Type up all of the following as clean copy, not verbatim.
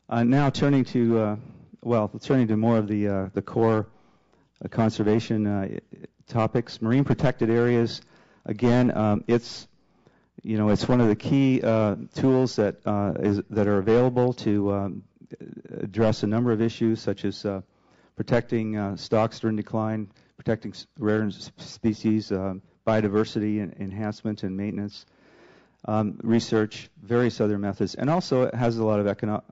Now turning to more of the core conservation topics. Marine protected areas. Again, it's one of the key tools that are available to address a number of issues, such as protecting stocks that are in decline, protecting rare species, biodiversity enhancement and maintenance, research, various other methods, and also it has a lot of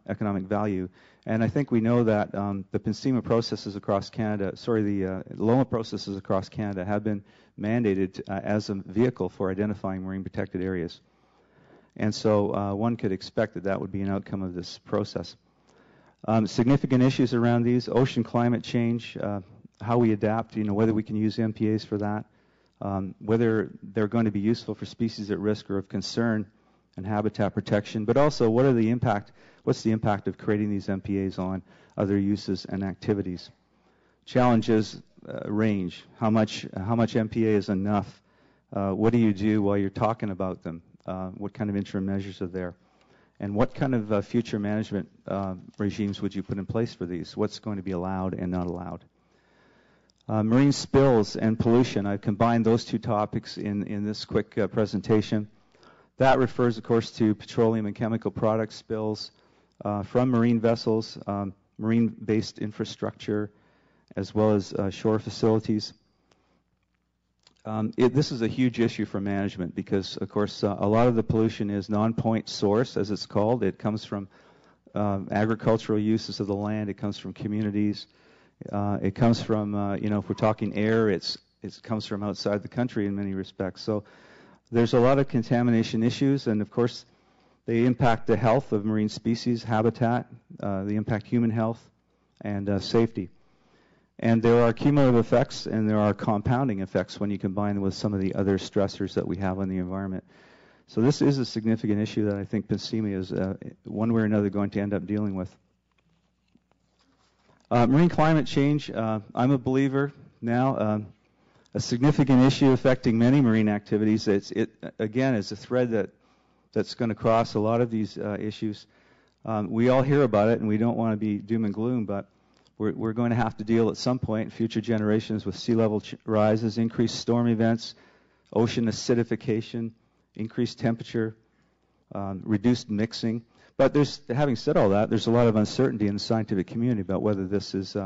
economic value. And I think we know that the PNCIMA processes across Canada, the LOMA processes across Canada have been mandated as a vehicle for identifying marine protected areas. And so one could expect that that would be an outcome of this process. Significant issues around these: ocean climate change, how we adapt, whether we can use MPAs for that, whether they're going to be useful for species at risk or of concern, and habitat protection, but also what's the impact of creating these MPAs on other uses and activities. Challenges range. How much MPA is enough? What do you do while you're talking about them? What kind of interim measures are there? And what kind of future management regimes would you put in place for these? What's going to be allowed and not allowed? Marine spills and pollution. I've combined those two topics in this quick presentation. That refers, of course, to petroleum and chemical product spills from marine vessels, marine-based infrastructure, as well as shore facilities. This is a huge issue for management because, of course, a lot of the pollution is non-point source, as it's called. It comes from agricultural uses of the land. It comes from communities. It comes from, if we're talking air, it comes from outside the country in many respects. So there's a lot of contamination issues, and of course, they impact the health of marine species, habitat, they impact human health, and safety. And there are cumulative effects, and there are compounding effects when you combine them with some of the other stressors that we have on the environment. So this is a significant issue that I think PNCIMA is one way or another going to end up dealing with. Marine climate change, I'm a believer now. A significant issue affecting many marine activities. Again, it's a thread that's going to cross a lot of these issues. We all hear about it, and we don't want to be doom and gloom, but we're going to have to deal at some point in future generations with sea level rises, increased storm events, ocean acidification, increased temperature, reduced mixing. But having said all that, there's a lot of uncertainty in the scientific community about whether this is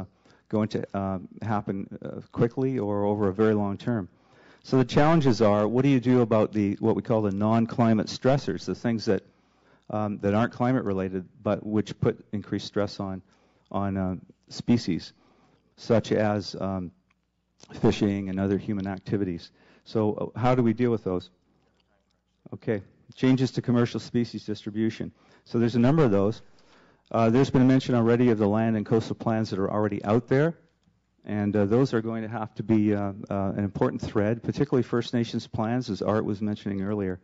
going to happen quickly or over a very long term. So the challenges are, what do you do about what we call the non-climate stressors, the things that aren't climate related but which put increased stress on species, such as fishing and other human activities. So how do we deal with those? Okay, changes to commercial species distribution. So there's a number of those. There's been a mention already of the land and coastal plans that are already out there, and those are going to have to be an important thread, particularly First Nations plans, as Art was mentioning earlier.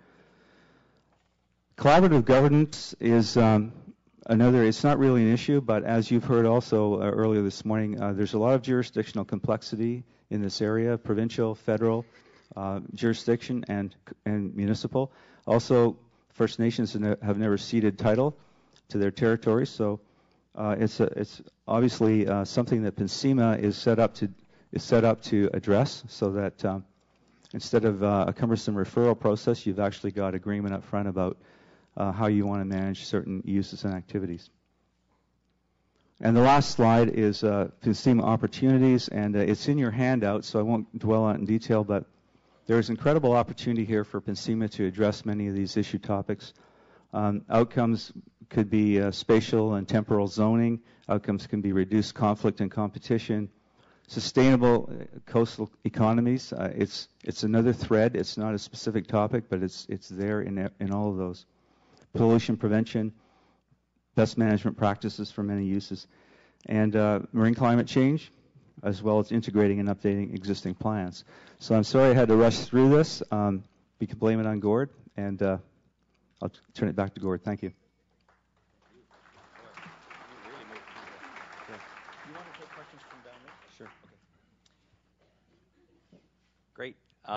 Collaborative governance is it's not really an issue, but as you've heard also earlier this morning, there's a lot of jurisdictional complexity in this area, provincial, federal, jurisdiction, and municipal. Also, First Nations have never ceded title to their territories, so it's obviously something that PNCIMA is set up to address, so that instead of a cumbersome referral process, you've actually got agreement up front about how you want to manage certain uses and activities. And the last slide is PNCIMA opportunities, and it's in your handout, so I won't dwell on it in detail, but there's incredible opportunity here for PNCIMA to address many of these issue topics. Outcomes could be spatial and temporal zoning. Outcomes can be reduced conflict and competition. Sustainable coastal economies. It's another thread. It's not a specific topic, but it's there in all of those. Pollution prevention, best management practices for many uses, and marine climate change, as well as integrating and updating existing plans. So I'm sorry I had to rush through this. You can blame it on Gord, and I'll turn it back to Gord. Thank you.